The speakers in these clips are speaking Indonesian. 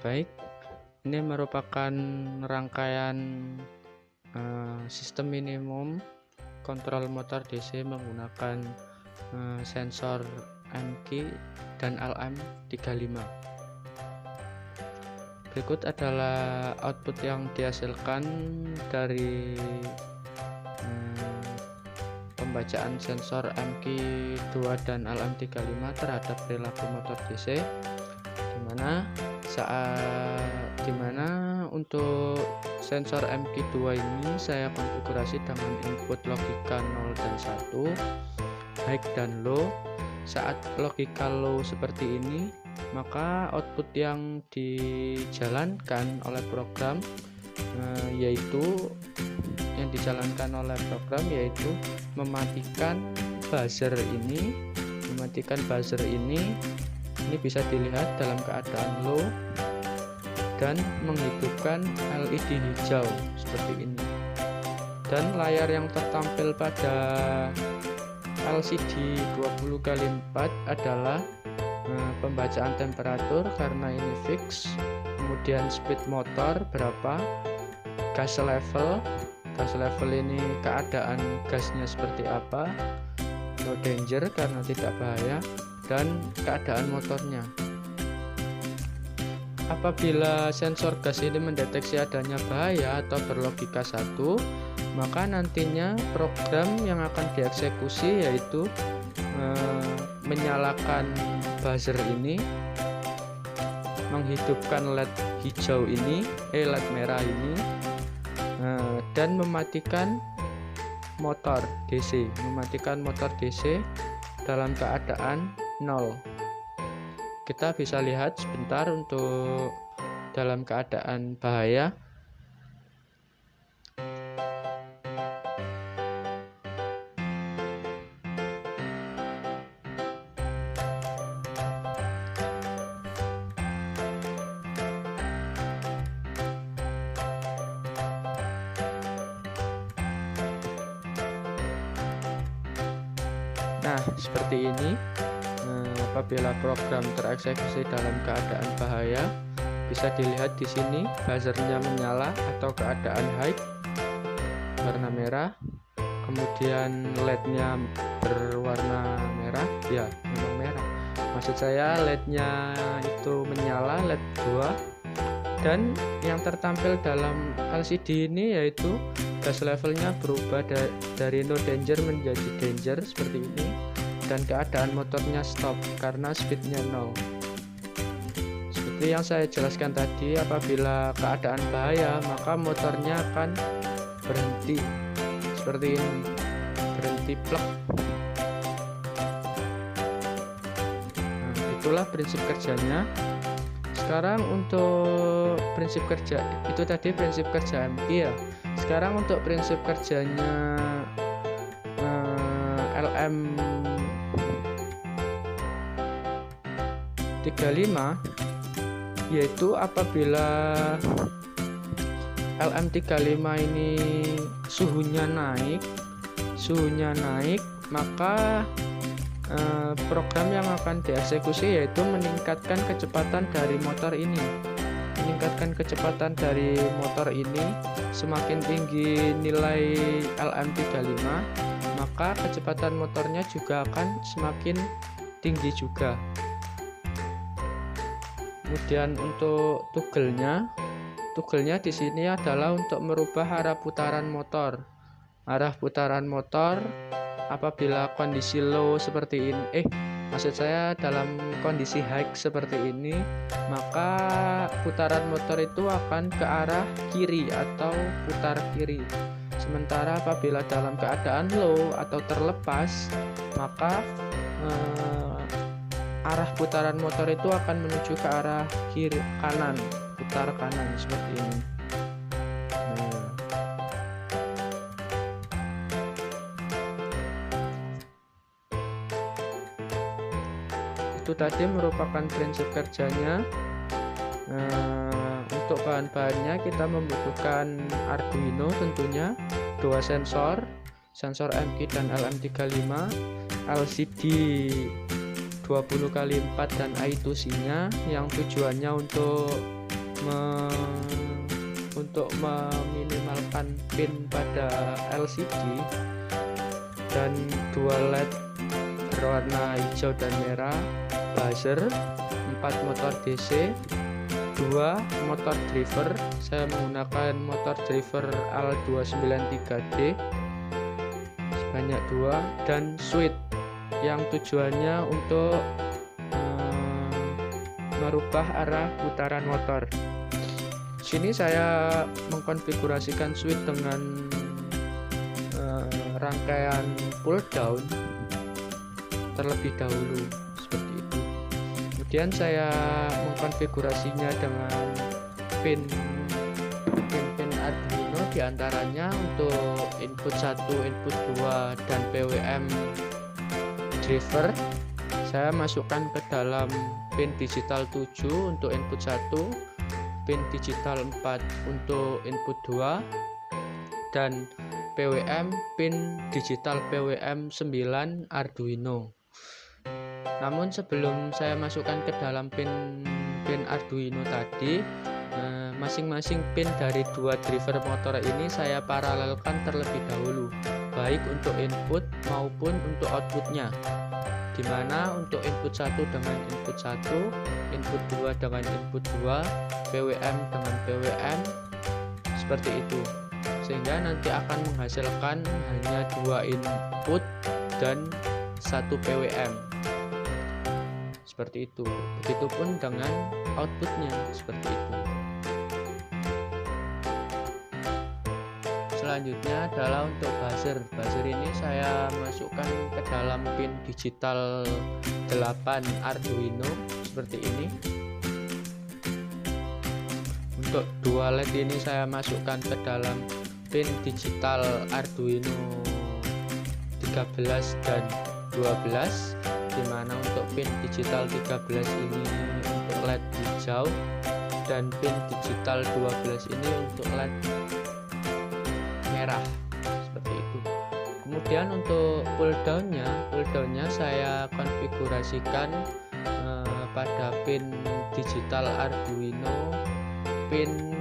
Baik, ini merupakan rangkaian sistem minimum kontrol motor DC menggunakan sensor MQ dan LM35. Berikut adalah output yang dihasilkan dari pembacaan sensor MQ2 dan LM35 terhadap perilaku motor DC, dimana untuk sensor MQ2 ini saya konfigurasi dengan input logika 0 dan 1, high dan low. Saat logika low seperti ini, maka output yang dijalankan oleh program yaitu mematikan buzzer ini. Ini bisa dilihat dalam keadaan low dan menghidupkan LED hijau seperti ini. Dan layar yang tertampil pada LCD 20x4 adalah pembacaan temperatur karena ini fix, kemudian speed motor berapa, gas level ini keadaan gasnya seperti apa, no danger karena tidak bahaya, dan keadaan motornya. Apabila sensor gas ini mendeteksi adanya bahaya atau berlogika 1, maka nantinya program yang akan dieksekusi yaitu menyalakan buzzer ini, menghidupkan LED hijau ini, LED merah ini, dan mematikan motor DC dalam keadaan 0. Kita bisa lihat sebentar untuk dalam keadaan bahaya. Nah, seperti ini. Apabila program tereksekusi dalam keadaan bahaya, bisa dilihat di sini buzzernya menyala atau keadaan high warna merah, kemudian LED-nya berwarna merah, ya memang merah. Maksud saya LED-nya itu menyala, LED 2, dan yang tertampil dalam LCD ini yaitu gas levelnya berubah dari no danger menjadi danger seperti ini, dan keadaan motornya stop karena speednya 0. Seperti yang saya jelaskan tadi, apabila keadaan bahaya maka motornya akan berhenti seperti ini, berhenti plek. Nah, itulah prinsip kerjanya. Sekarang untuk prinsip kerja itu tadi prinsip kerja MQ ya. Sekarang untuk prinsip kerjanya LM35, yaitu apabila LM35 ini suhunya naik, maka program yang akan dieksekusi yaitu meningkatkan kecepatan dari motor ini. Semakin tinggi nilai LM35, maka kecepatan motornya juga akan semakin tinggi juga. Kemudian untuk toggle-nya di sini adalah untuk merubah arah putaran motor. Apabila kondisi low seperti ini, maksud saya dalam kondisi high seperti ini, maka putaran motor itu akan ke arah kiri atau putar kiri. Sementara apabila dalam keadaan low atau terlepas, maka arah putaran motor itu akan menuju ke arah kanan, putar kanan seperti ini. Itu tadi merupakan prinsip kerjanya. Untuk bahan-bahannya kita membutuhkan Arduino tentunya, 2 sensor MQ dan LM35, LCD 20x4 dan I2C-nya yang tujuannya untuk untuk meminimalkan pin pada LCD dan dua LED berwarna hijau dan merah, buzzer, 4 motor DC, 2 motor driver. Saya menggunakan motor driver L293D sebanyak 2, dan switch yang tujuannya untuk merubah arah putaran motor. Sini saya mengkonfigurasikan switch dengan rangkaian pull down terlebih dahulu seperti itu. Kemudian saya mengkonfigurasinya dengan pin Arduino, diantaranya untuk input 1, input 2, dan PWM driver saya masukkan ke dalam pin digital 7 untuk input 1, pin digital 4 untuk input 2, dan PWM pin digital PWM 9 Arduino. Namun sebelum saya masukkan ke dalam pin Arduino tadi, masing-masing pin dari dua driver motor ini saya paralelkan terlebih dahulu, baik untuk input maupun untuk outputnya, dimana untuk input 1 dengan input 1, input 2 dengan input 2, PWM dengan PWM, seperti itu, sehingga nanti akan menghasilkan hanya 2 input dan 1 PWM, seperti itu. Begitupun dengan outputnya, seperti itu. Selanjutnya adalah untuk buzzer. Buzzer ini saya masukkan ke dalam pin digital 8 Arduino seperti ini. Untuk dua LED ini saya masukkan ke dalam pin digital Arduino 13 dan 12, dimana untuk pin digital 13 ini untuk LED hijau dan pin digital 12 ini untuk LED merah, seperti itu. Kemudian untuk pull downnya saya konfigurasikan pada pin digital Arduino pin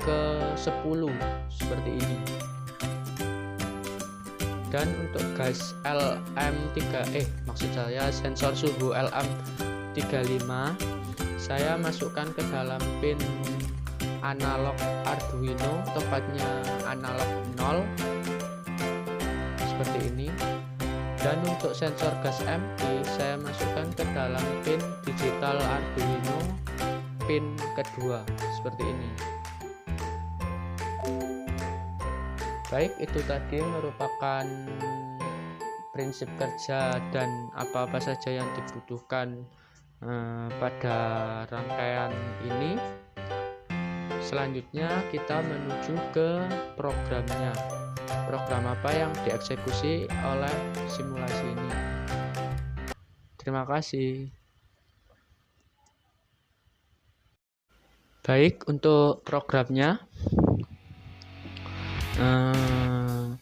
ke 10 seperti ini. Dan untuk gas sensor suhu LM35 saya masukkan ke dalam pin analog Arduino, tepatnya analog 0 seperti ini. Dan untuk sensor gas MI saya masukkan ke dalam pin digital Arduino pin kedua seperti ini. Baik, itu tadi merupakan prinsip kerja dan apa-apa saja yang dibutuhkan pada rangkaian ini. Selanjutnya kita menuju ke programnya. Program apa yang dieksekusi oleh simulasi ini. Terima kasih. Baik, untuk programnya.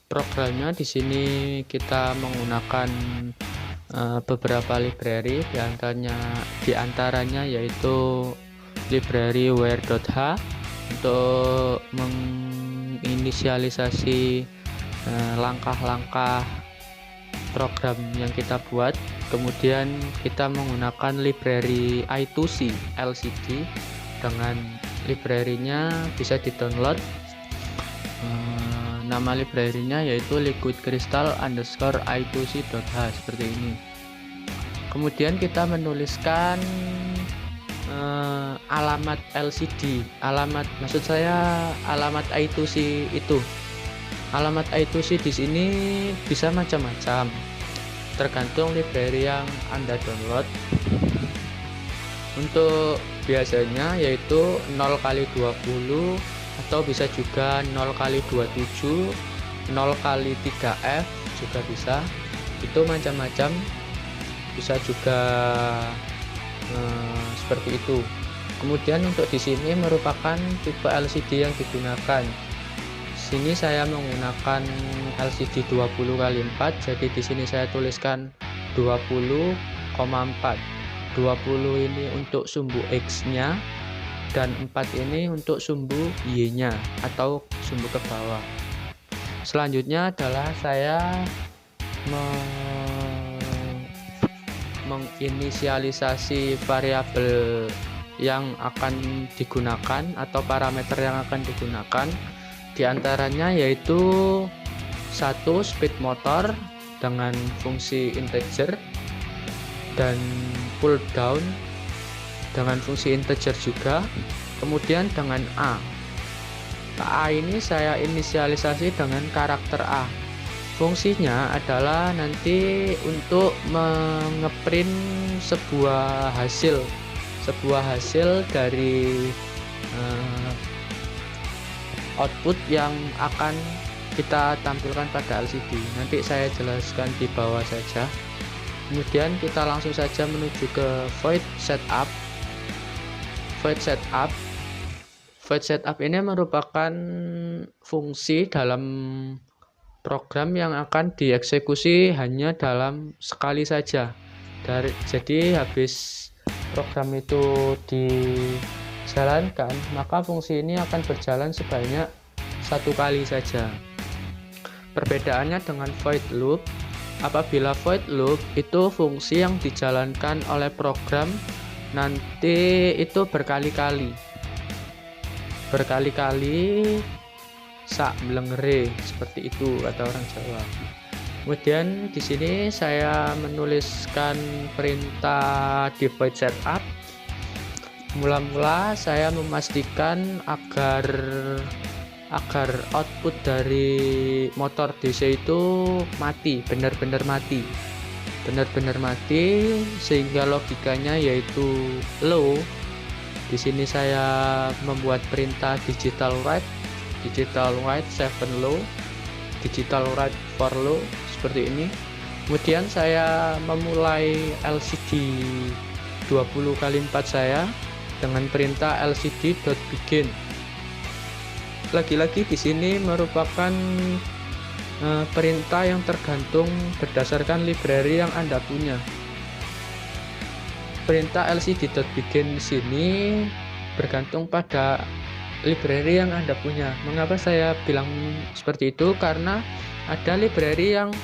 Programnya di sini kita menggunakan beberapa library, diantaranya yaitu library where.h untuk menginisialisasi langkah-langkah program yang kita buat. Kemudian kita menggunakan library I2C LCD, dengan library-nya bisa di-download. Nama library-nya yaitu liquidcrystal_i2c.h seperti ini. Kemudian kita menuliskan alamat LCD, alamat I2C itu. Alamat I2C di sini bisa macam-macam, tergantung library yang Anda download. Untuk biasanya yaitu 0x20, atau bisa juga 0x27, 0x3F juga bisa. Itu macam-macam, bisa juga seperti itu. Kemudian untuk di sini merupakan tipe LCD yang digunakan. Sini saya menggunakan LCD 20x4, jadi di sini saya tuliskan 20,4. 20 ini untuk sumbu X-nya dan 4 ini untuk sumbu Y-nya atau sumbu ke bawah. Selanjutnya adalah saya menginisialisasi variabel yang akan digunakan atau parameter yang akan digunakan. Di antaranya yaitu 1 speed motor dengan fungsi integer dan pull down dengan fungsi integer juga. Kemudian dengan A ini saya inisialisasi dengan karakter A. Fungsinya adalah nanti untuk mengeprint sebuah hasil dari output yang akan kita tampilkan pada LCD. Nanti saya jelaskan di bawah saja. Kemudian kita langsung saja menuju ke void setup. Void setup ini merupakan fungsi dalam program yang akan dieksekusi hanya dalam sekali saja. Jadi habis program itu dijalankan, maka fungsi ini akan berjalan sebanyak 1 kali saja. Perbedaannya dengan void loop, apabila void loop itu fungsi yang dijalankan oleh program nanti itu berkali-kali sak melengere, seperti itu kata orang Jawa. Kemudian di sini saya menuliskan perintah di void setup. Mula-mula saya memastikan agar output dari motor DC itu mati, benar-benar mati, sehingga logikanya yaitu low. Di sini saya membuat perintah digital write 7 low, digital write 4 low, seperti ini. Kemudian saya memulai LCD 20x4 saya dengan perintah lcd.begin. Lagi-lagi di sini merupakan perintah yang tergantung berdasarkan library yang Anda punya. Perintah lcd.begin di sini bergantung pada library yang Anda punya. Mengapa saya bilang seperti itu? Karena ada library yang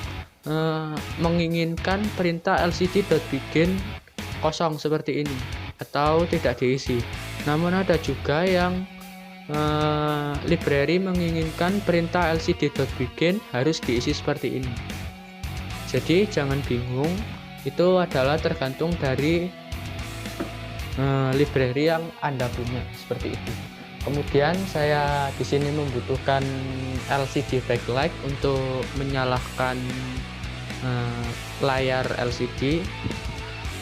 menginginkan perintah lcd.begin kosong seperti ini atau tidak diisi. Namun ada juga yang library menginginkan perintah lcd.begin harus diisi seperti ini. Jadi jangan bingung, itu adalah tergantung dari library yang Anda punya, seperti itu. Kemudian saya di sini membutuhkan LCD backlight untuk menyalakan layar LCD.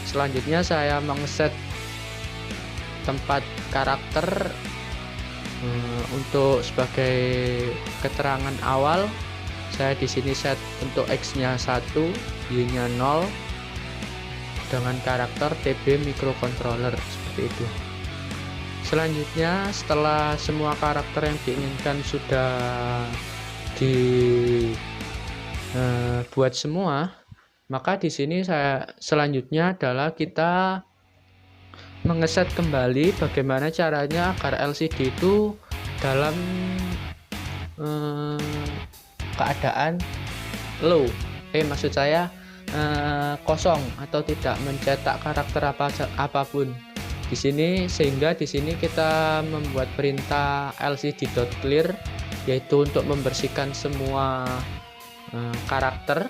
Selanjutnya saya mengset tempat karakter untuk sebagai keterangan awal. Saya di sini set untuk X-nya 1, Y-nya 0 dengan karakter TB microcontroller, seperti itu. Selanjutnya setelah semua karakter yang diinginkan sudah dibuat semua, maka di sini selanjutnya adalah kita mengeset kembali bagaimana caranya agar LCD itu dalam keadaan low, maksud saya kosong atau tidak mencetak karakter apapun di sini, sehingga di sini kita membuat perintah lcd.clear, yaitu untuk membersihkan semua karakter.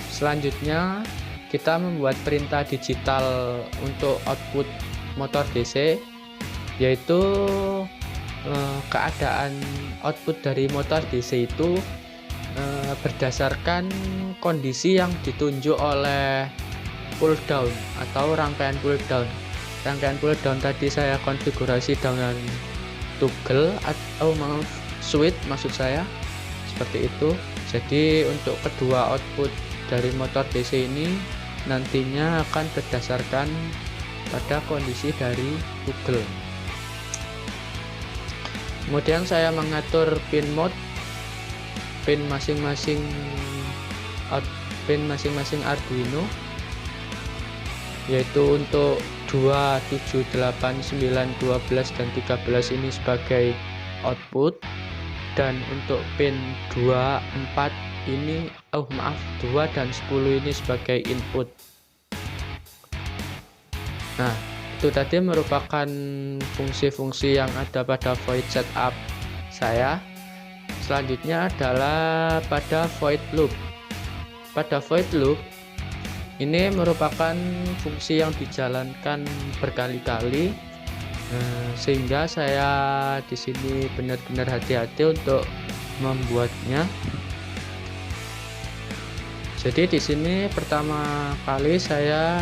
Selanjutnya kita membuat perintah digital untuk output motor DC, yaitu keadaan output dari motor DC itu berdasarkan kondisi yang ditunjuk oleh pull down atau rangkaian pull down. Rangkaian pull down tadi saya konfigurasi dengan toggle atau switch, maksud saya seperti itu. Jadi untuk kedua output dari motor DC ini nantinya akan berdasarkan pada kondisi dari toggle. Kemudian saya mengatur pin mode, pin masing-masing Arduino, yaitu untuk 2, 7, 8, 9, 12, dan 13 ini sebagai output, dan untuk pin 2, 4 ini 2 dan 10 ini sebagai input. Nah, itu tadi merupakan fungsi-fungsi yang ada pada void setup saya. Selanjutnya adalah pada void loop. Pada void loop ini merupakan fungsi yang dijalankan berkali-kali, sehingga saya di sini benar-benar hati-hati untuk membuatnya. Jadi di sini pertama kali saya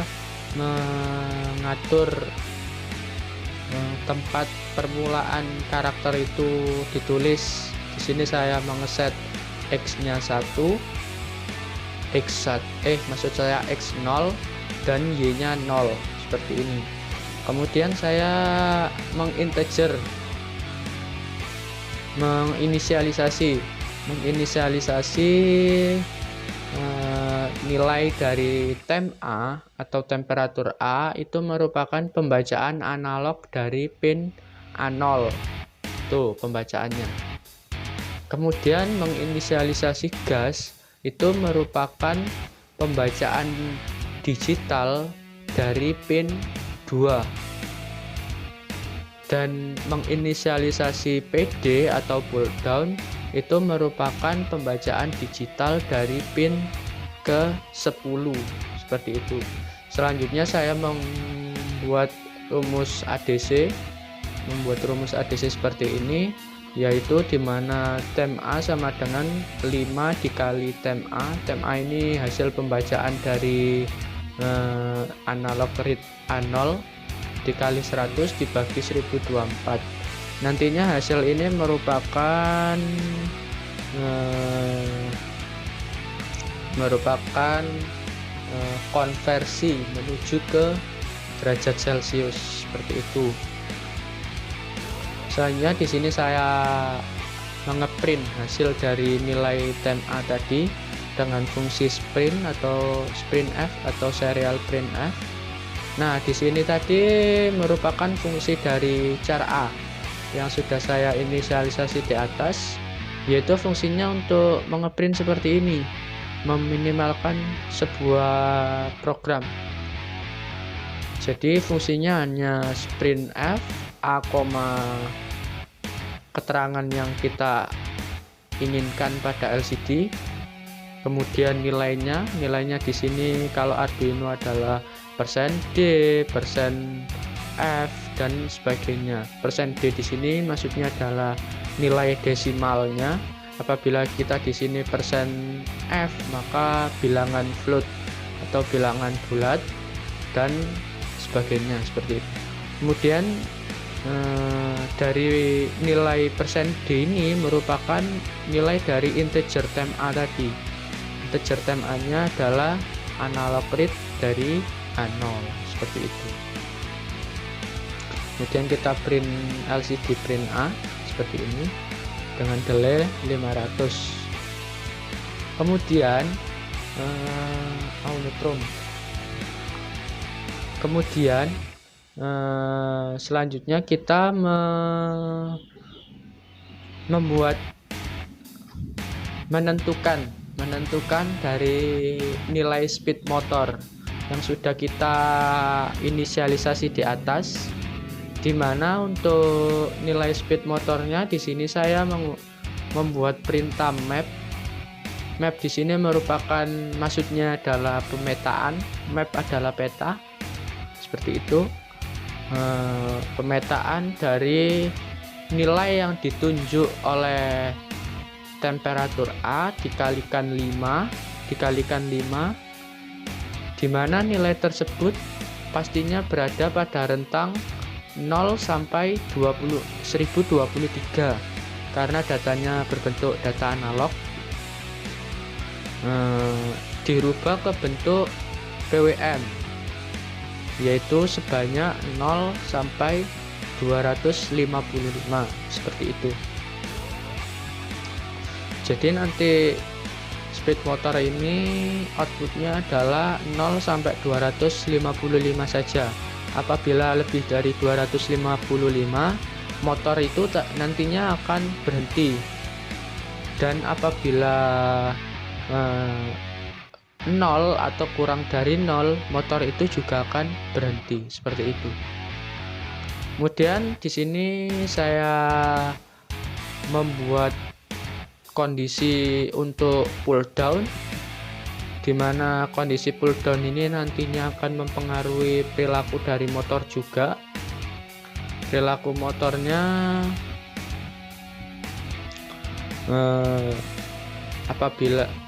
mengatur tempat permulaan karakter itu ditulis. Di sini saya mengeset X-nya 1, maksud saya X0 dan Y-nya 0 seperti ini. Kemudian saya menginisialisasi nilai dari temp A atau temperatur A itu merupakan pembacaan analog dari pin A0. Tuh pembacaannya. Kemudian menginisialisasi gas itu merupakan pembacaan digital dari pin 2, dan menginisialisasi PD atau pull down itu merupakan pembacaan digital dari pin ke 10 seperti itu. Selanjutnya saya membuat rumus ADC seperti ini, yaitu dimana temp A sama dengan 5 dikali temp A. Temp A ini hasil pembacaan dari analog read A0 dikali 100 dibagi 1024. Nantinya hasil ini merupakan konversi menuju ke derajat Celcius seperti itu. Selanjutnya di sini saya mengeprint hasil dari nilai temp A tadi dengan fungsi sprint atau sprintf atau serial printf. Nah, di sini tadi merupakan fungsi dari char A yang sudah saya inisialisasi di atas, yaitu fungsinya untuk mengeprint seperti ini, meminimalkan sebuah program. Jadi fungsinya hanya sprintf A, keterangan yang kita inginkan pada LCD, kemudian nilainya di sini kalau Arduino adalah %D, %F dan sebagainya. %D di sini maksudnya adalah nilai desimalnya. Apabila kita di sini %F, maka bilangan float atau bilangan bulat dan sebagainya seperti itu. Kemudian dari nilai %D ini merupakan nilai dari integer temp A tadi. Integer temp A nya adalah analog read dari A0 seperti itu. Kemudian kita print LCD print A seperti ini dengan delay 500. Kemudian selanjutnya kita menentukan dari nilai speed motor yang sudah kita inisialisasi di atas, di mana untuk nilai speed motornya di sini saya membuat perintah map. Map di sini merupakan, maksudnya adalah pemetaan. Map adalah peta seperti itu. Pemetaan dari nilai yang ditunjuk oleh temperatur A dikalikan 5 di mana nilai tersebut pastinya berada pada rentang 0 sampai 1023 karena datanya berbentuk data analog, dirubah ke bentuk PWM, yaitu sebanyak 0 sampai 255 seperti itu. Jadi nanti speed motor ini outputnya adalah 0 sampai 255 saja. Apabila lebih dari 255, motor itu nantinya akan berhenti. Dan apabila 0 atau kurang dari 0, motor itu juga akan berhenti, seperti itu. Kemudian di sini saya membuat kondisi untuk pull down, di mana kondisi pull down ini nantinya akan mempengaruhi perilaku dari motor juga. Perilaku motornya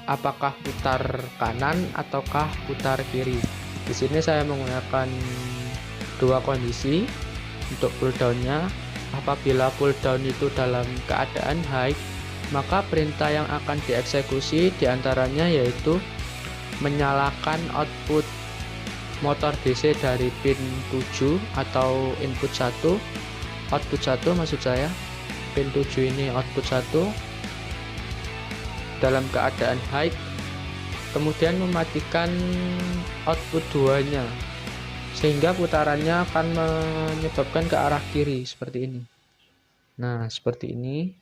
apakah putar kanan ataukah putar kiri. Di sini saya menggunakan dua kondisi untuk pull downnya. Apabila pull down itu dalam keadaan high, maka perintah yang akan dieksekusi diantaranya yaitu menyalakan output motor DC dari pin 7 atau input 1, output 1 maksud saya, pin 7 ini output 1 dalam keadaan high, kemudian mematikan output 2 nya sehingga putarannya akan menyebabkan ke arah kiri seperti ini. Nah, seperti ini.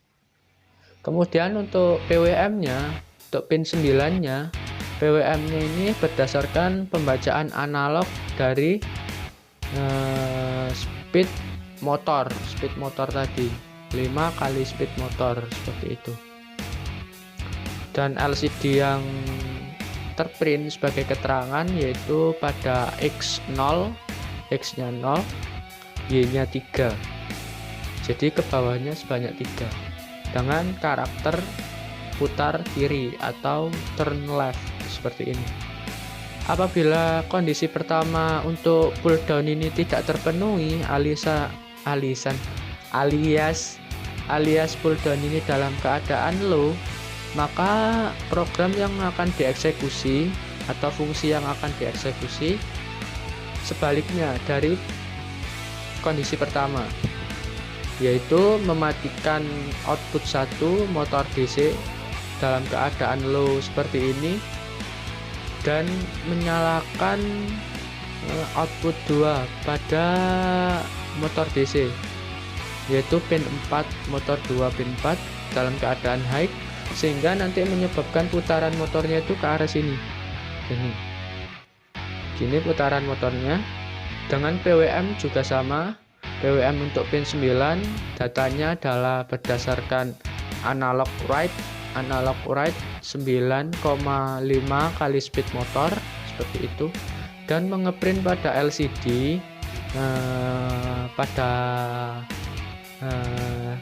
Kemudian untuk PWM nya, untuk pin 9 nya, PWM nya ini berdasarkan pembacaan analog dari speed motor tadi, 5 kali speed motor seperti itu. Dan LCD yang terprint sebagai keterangan yaitu pada X0, X nya 0, Y nya 3, jadi ke bawahnya sebanyak 3 dengan karakter putar kiri atau turn left seperti ini. Apabila kondisi pertama untuk pull down ini tidak terpenuhi alias pull down ini dalam keadaan low, maka program yang akan dieksekusi atau fungsi yang akan dieksekusi sebaliknya dari kondisi pertama, yaitu mematikan output 1 motor DC dalam keadaan low seperti ini dan menyalakan output 2 pada motor DC, yaitu pin 4 motor 2 pin 4 dalam keadaan high, sehingga nanti menyebabkan putaran motornya itu ke arah sini. Gini putaran motornya. Dengan PWM juga sama. PWM untuk pin 9 datanya adalah berdasarkan analog write 9,5 kali speed motor seperti itu, dan mengeprint pada LCD pada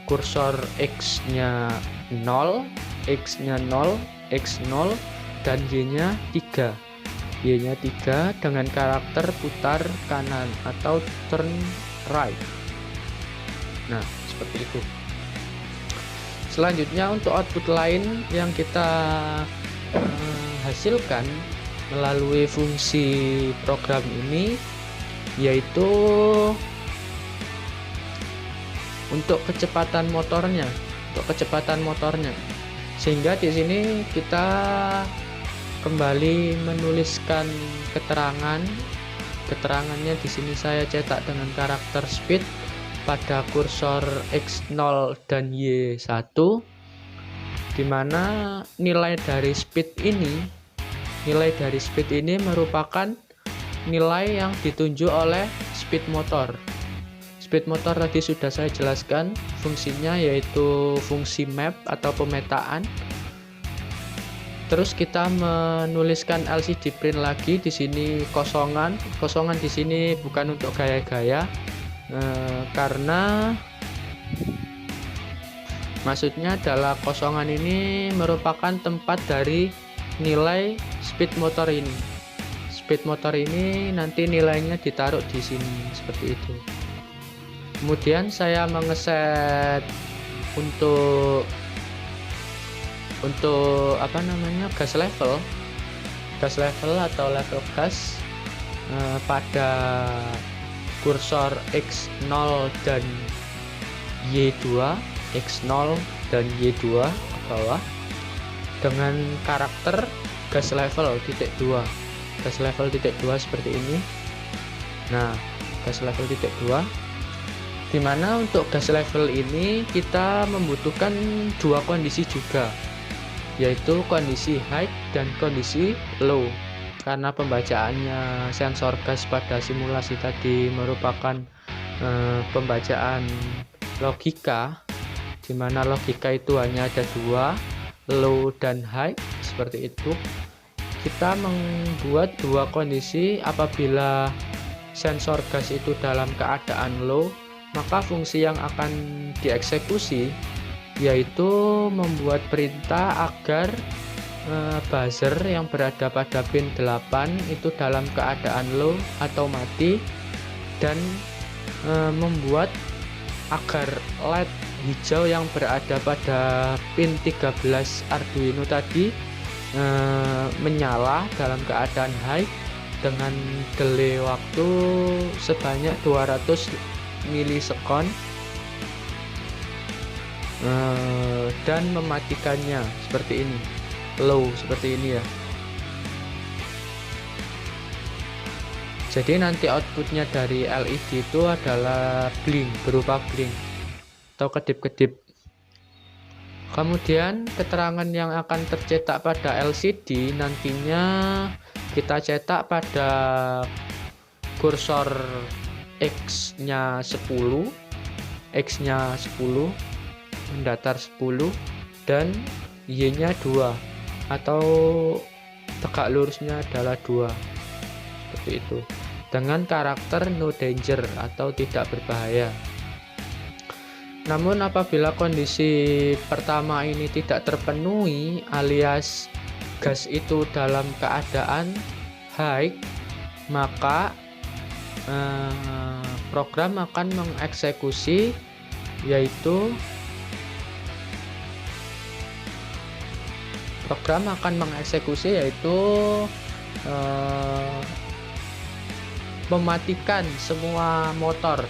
kursor X nya 0, X0 dan Y nya 3 dengan karakter putar kanan atau turn right. Nah, seperti itu. Selanjutnya untuk output lain yang kita hasilkan melalui fungsi program ini yaitu untuk kecepatan motornya, sehingga di sini kita kembali menuliskan keterangannya. Di sini saya cetak dengan karakter speed pada kursor X0 dan Y1, di mana nilai dari speed ini merupakan nilai yang ditunjuk oleh speed motor. Speed motor tadi sudah saya jelaskan fungsinya, yaitu fungsi map atau pemetaan. Terus kita menuliskan LCD print lagi di sini kosongan di sini bukan untuk gaya-gaya, karena maksudnya adalah kosongan ini merupakan tempat dari nilai speed motor ini. Speed motor ini nanti nilainya ditaruh di sini seperti itu. Kemudian saya mengeset untuk gas level atau level gas pada kursor X0 dan Y2, X0 dan Y2 ke bawah dengan karakter gas level titik 2 seperti ini. Nah, gas level titik 2, dimana untuk gas level ini kita membutuhkan dua kondisi juga, yaitu kondisi high dan kondisi low. Karena pembacaannya sensor gas pada simulasi tadi merupakan pembacaan logika, di mana logika itu hanya ada dua, low dan high, seperti itu. Kita membuat dua kondisi. Apabila sensor gas itu dalam keadaan low, maka fungsi yang akan dieksekusi yaitu membuat perintah agar buzzer yang berada pada pin 8 itu dalam keadaan low atau mati, dan membuat agar LED hijau yang berada pada pin 13 Arduino tadi menyala dalam keadaan high dengan delay waktu sebanyak 200 milisekon, dan mematikannya seperti ini, low seperti ini ya. Jadi nanti outputnya dari LED itu adalah blink, berupa blink atau kedip-kedip. Kemudian keterangan yang akan tercetak pada LCD nantinya kita cetak pada kursor X-nya 10, X-nya 10, mendatar 10, dan Y-nya 2 atau tegak lurusnya adalah 2, seperti itu, dengan karakter no danger atau tidak berbahaya. Namun apabila kondisi pertama ini tidak terpenuhi, alias gas itu dalam keadaan high, maka program akan mengeksekusi mematikan semua motor.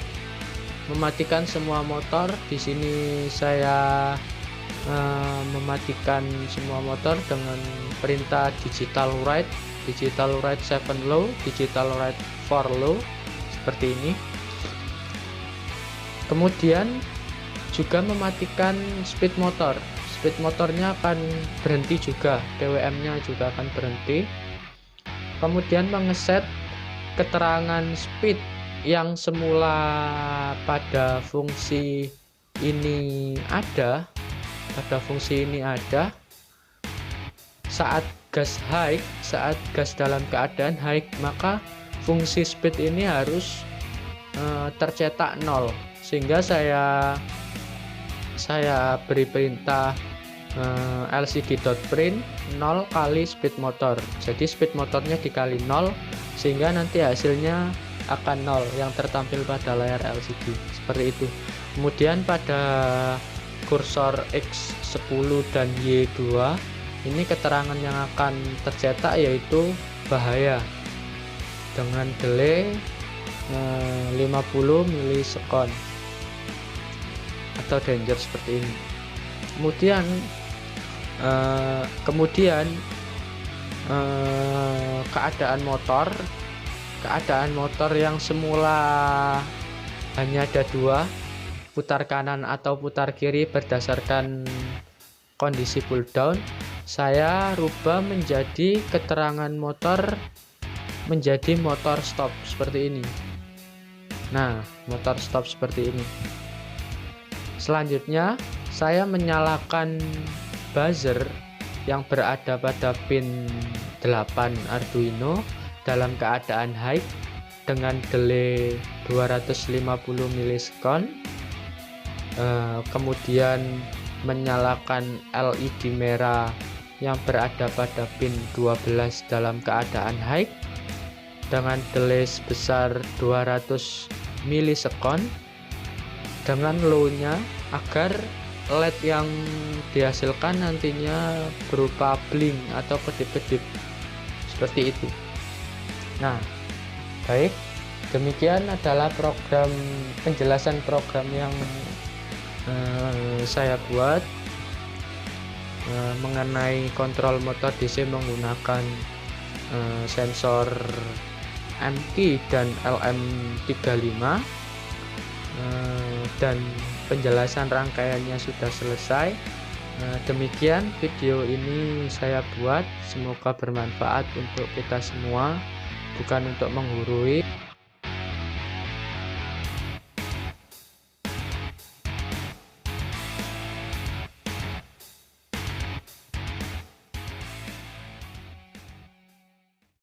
Di sini saya mematikan semua motor dengan perintah digital write 7 low, digital write 4 low, seperti ini. Kemudian juga mematikan speed motornya akan berhenti juga, DWM nya juga akan berhenti. Kemudian mengeset keterangan speed yang semula pada fungsi ini ada, saat gas dalam keadaan high, maka fungsi speed ini harus tercetak 0, sehingga saya beri perintah lcd.print 0 kali speed motor. Jadi speed motornya dikali 0, sehingga nanti hasilnya akan 0 yang tertampil pada layar LCD, seperti itu. Kemudian pada kursor X10 dan Y2 ini keterangan yang akan tercetak yaitu bahaya dengan delay 50 milisekon atau danger, seperti ini. Kemudian keadaan motor yang semula hanya ada 2, putar kanan atau putar kiri berdasarkan kondisi pull down, saya rubah menjadi keterangan motor menjadi motor stop, seperti ini. Nah, motor stop seperti ini. Selanjutnya saya menyalakan buzzer yang berada pada pin 8 Arduino dalam keadaan high dengan delay 250 milisekon. Kemudian menyalakan LED merah yang berada pada pin 12 dalam keadaan high dengan delay sebesar 200 milisekon dengan low-nya, agar LED yang dihasilkan nantinya berupa blink atau kedip-kedip, seperti itu. Nah, baik, demikian adalah penjelasan program yang saya buat mengenai kontrol motor DC menggunakan sensor MKey dan LM35, dan penjelasan rangkaiannya sudah selesai. Demikian video ini saya buat, semoga bermanfaat untuk kita semua, bukan untuk menggurui.